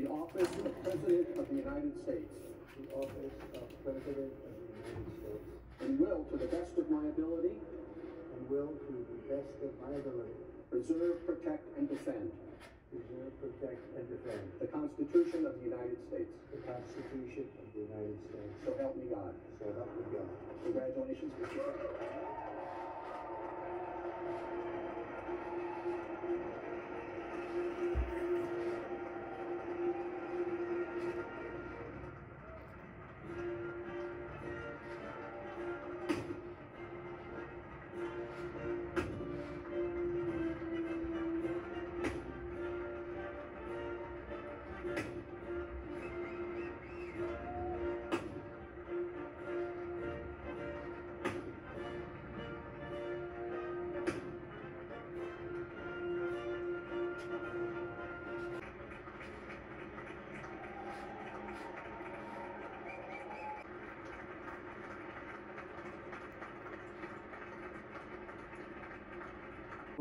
the office of President of the United States. The office of President of the United States. And will, to the best of my ability, and will, to the best of my ability, preserve, protect, and defend preserve, protect, and defend the Constitution of the United States. the Constitution of the United States. So help me God. So help me God. Congratulations, Mr. President.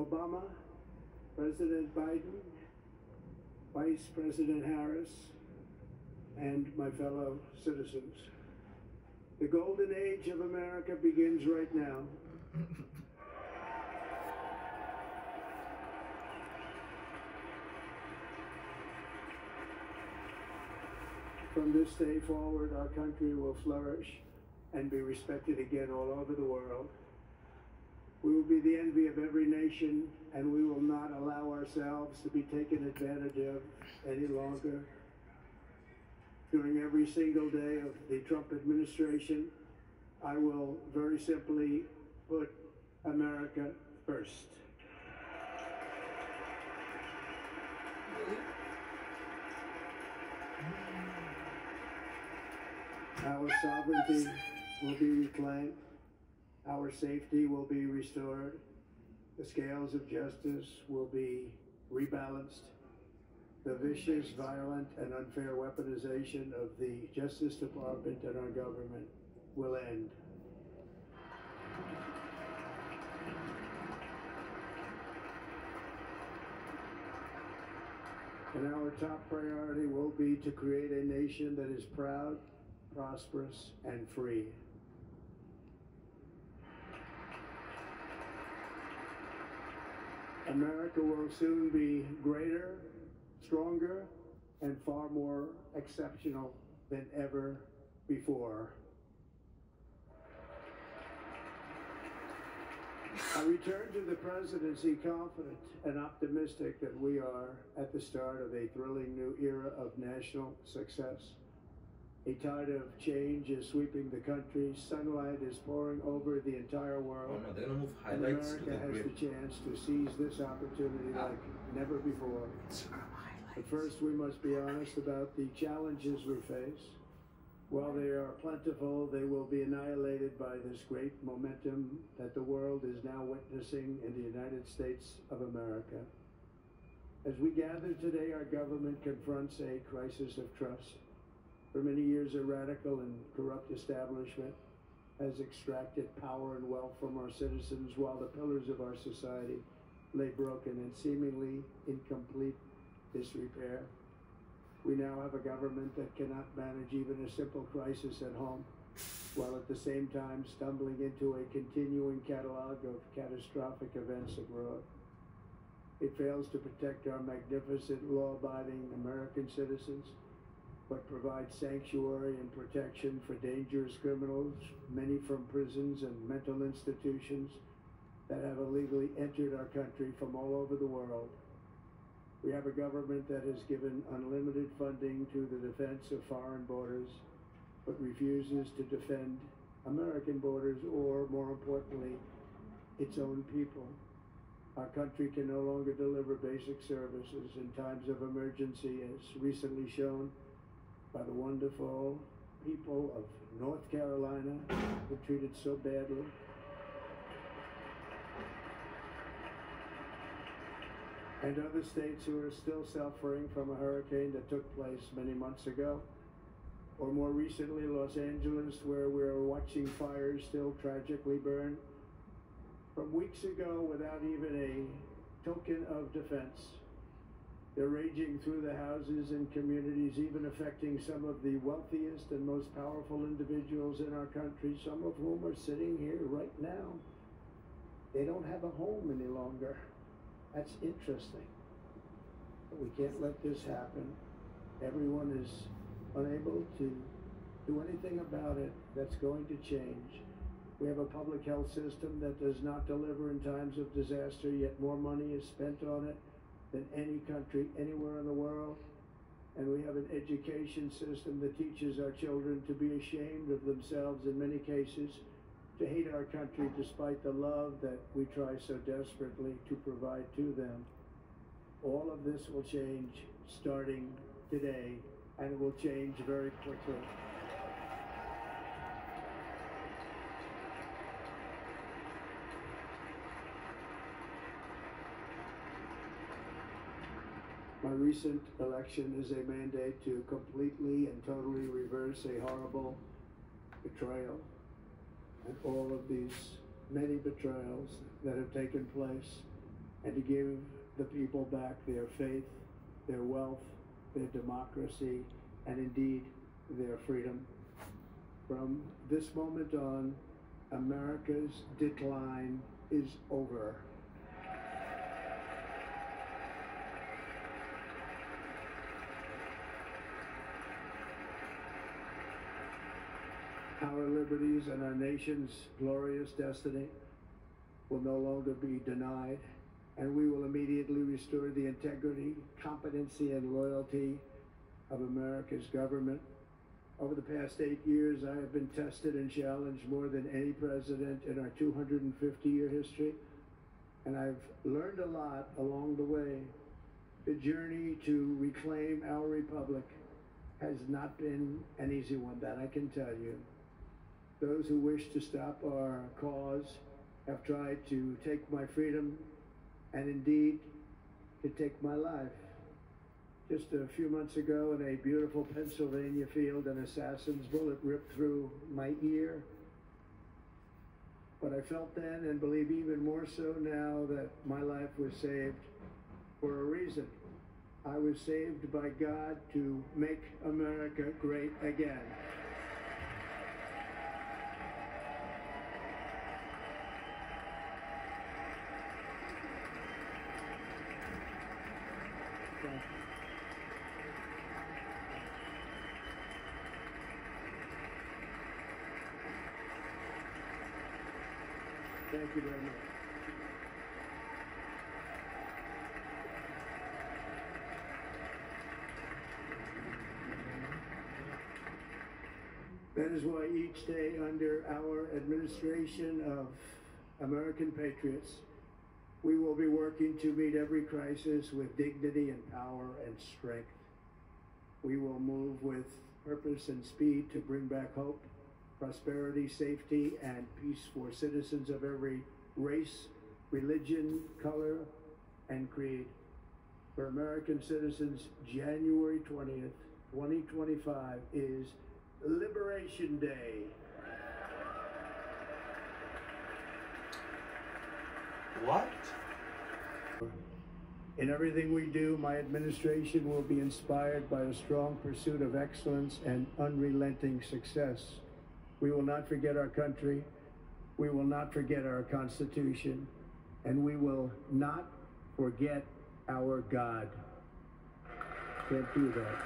Obama, President Biden, Vice President Harris, and my fellow citizens. The golden age of America begins right now. From this day forward, our country will flourish and be respected again all over the world. We will be the envy of every nation, and we will not allow ourselves to be taken advantage of any longer. During every single day of the Trump administration, I will very simply put America first. Our sovereignty will be reclaimed. Our safety will be restored. The scales of justice will be rebalanced. The vicious, violent, and unfair weaponization of the Justice Department and our government will end. And our top priority will be to create a nation that is proud, prosperous, and free. America will soon be greater, stronger, and far more exceptional than ever before. I return to the presidency confident and optimistic that we are at the start of a thrilling new era of national success. A tide of change is sweeping the country. Sunlight is pouring over the entire world. Oh, no, they're gonna move And highlights to America the has grid. the chance to seize this opportunity like never before. But first, we must be honest about the challenges we face. While they are plentiful, they will be annihilated by this great momentum that the world is now witnessing in the United States of America. As we gather today, our government confronts a crisis of trust. For many years, a radical and corrupt establishment has extracted power and wealth from our citizens while the pillars of our society lay broken and seemingly in complete disrepair. We now have a government that cannot manage even a simple crisis at home, while at the same time stumbling into a continuing catalog of catastrophic events abroad. It fails to protect our magnificent, law-abiding American citizens, but provides sanctuary and protection for dangerous criminals, many from prisons and mental institutions that have illegally entered our country from all over the world. We have a government that has given unlimited funding to the defense of foreign borders, but refuses to defend American borders or, more importantly, its own people. Our country can no longer deliver basic services in times of emergency, as recently shown by the wonderful people of North Carolina who were treated so badly. And other states who are still suffering from a hurricane that took place many months ago. Or more recently, Los Angeles, where we're watching fires still tragically burn from weeks ago without even a token of defense. They're raging through the houses and communities, even affecting some of the wealthiest and most powerful individuals in our country, some of whom are sitting here right now. They don't have a home any longer. That's interesting. But we can't let this happen. Everyone is unable to do anything about it. That's going to change. We have a public health system that does not deliver in times of disaster, yet more money is spent on it than any country anywhere in the world. And we have an education system that teaches our children to be ashamed of themselves in many cases, to hate our country despite the love that we try so desperately to provide to them. All of this will change starting today, and it will change very quickly. My recent election is a mandate to completely and totally reverse a horrible betrayal and all of these many betrayals that have taken place, and to give the people back their faith, their wealth, their democracy, and indeed their freedom. From this moment on, America's decline is over. Our liberties and our nation's glorious destiny will no longer be denied, and we will immediately restore the integrity, competency, and loyalty of America's government. Over the past 8 years, I have been tested and challenged more than any president in our 250-year history, and I've learned a lot along the way. The journey to reclaim our republic has not been an easy one, that I can tell you. Those who wish to stop our cause have tried to take my freedom and indeed to take my life. Just a few months ago in a beautiful Pennsylvania field, an assassin's bullet ripped through my ear. But I felt then, and believe even more so now, that my life was saved for a reason. I was saved by God to make America great again. Thank you very much. That is why each day under our administration of American patriots, we will be working to meet every crisis with dignity and power and strength. We will move with purpose and speed to bring back hope, prosperity, safety, and peace for citizens of every race, religion, color, and creed. For American citizens, January 20th, 2025 is Liberation Day. What? In everything we do, my administration will be inspired by a strong pursuit of excellence and unrelenting success. We will not forget our country, we will not forget our Constitution, and we will not forget our God. Can't do that.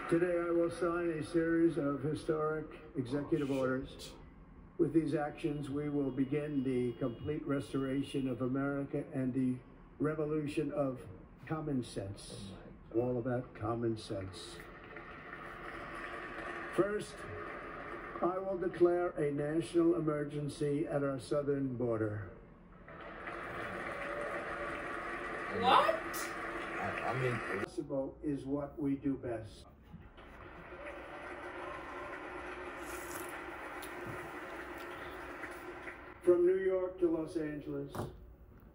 Today I will sign a series of historic executive orders. With these actions, we will begin the complete restoration of America and the revolution of common sense. All about common sense. First, I will declare a national emergency at our southern border. What? I mean, Possible is what we do best. From New York to Los Angeles,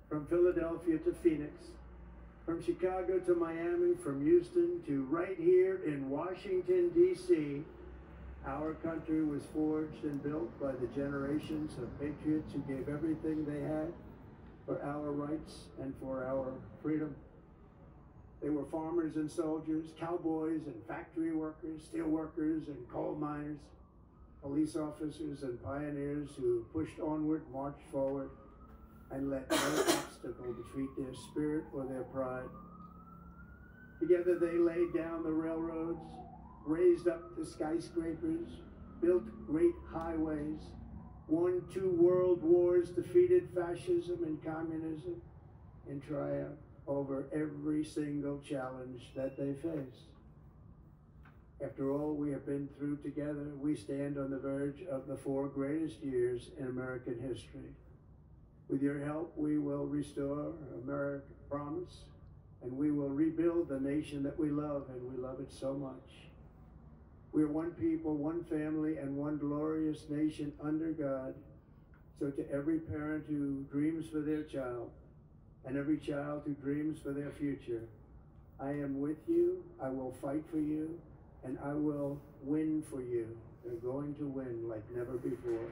from Philadelphia to Phoenix, from Chicago to Miami, from Houston to right here in Washington, D.C., Our country was forged and built by the generations of patriots who gave everything they had for our rights and for our freedom. They were farmers and soldiers, cowboys and factory workers, steel workers and coal miners, police officers and pioneers who pushed onward, marched forward, and let no obstacle defeat their spirit or their pride. Together they laid down the railroads, raised up the skyscrapers, built great highways, won 2 world wars, defeated fascism and communism, and triumphed over every single challenge that they faced. After all we have been through together, we stand on the verge of the 4 greatest years in American history. With your help, we will restore America's promise, and we will rebuild the nation that we love, and we love it so much. We are one people, one family, and one glorious nation under God. So to every parent who dreams for their child, and every child who dreams for their future, I am with you, I will fight for you, and I will win for you. They're going to win like never before.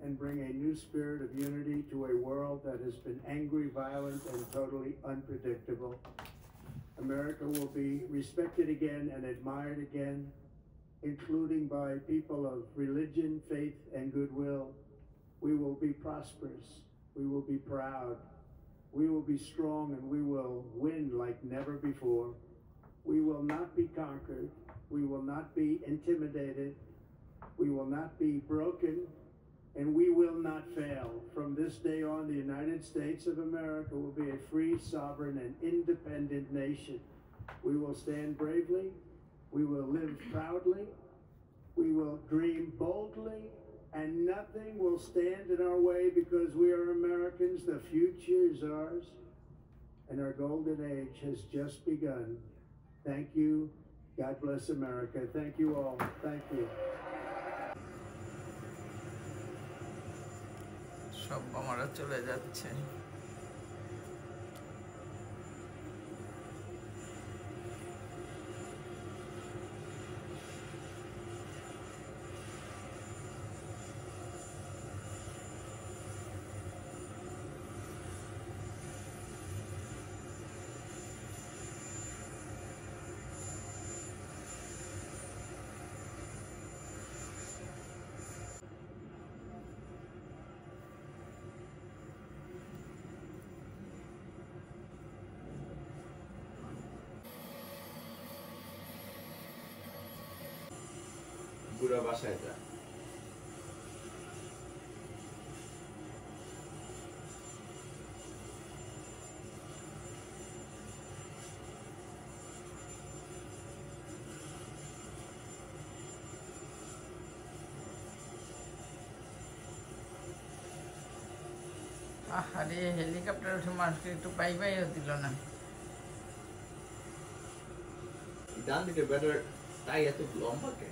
And bring a new spirit of unity to a world that has been angry, violent, and totally unpredictable. America will be respected again and admired again, including by people of religion, faith, and goodwill. We will be prosperous. We will be proud. We will be strong, and we will win like never before. We will not be conquered. We will not be intimidated. We will not be broken. And we will not fail. From this day on, the United States of America will be a free, sovereign, and independent nation. We will stand bravely. We will live proudly. We will dream boldly. And nothing will stand in our way because we are Americans. The future is ours. And our golden age has just begun. Thank you. God bless America. Thank you all. Thank you. সব বোমারা চলে যাচ্ছে। পুরা বাসায় যা আরে helicopter উঠে মানুষকে একটু পাই পাইও দিল না। ডান দিকে ব্যাটার তাই এত লম্বা কে?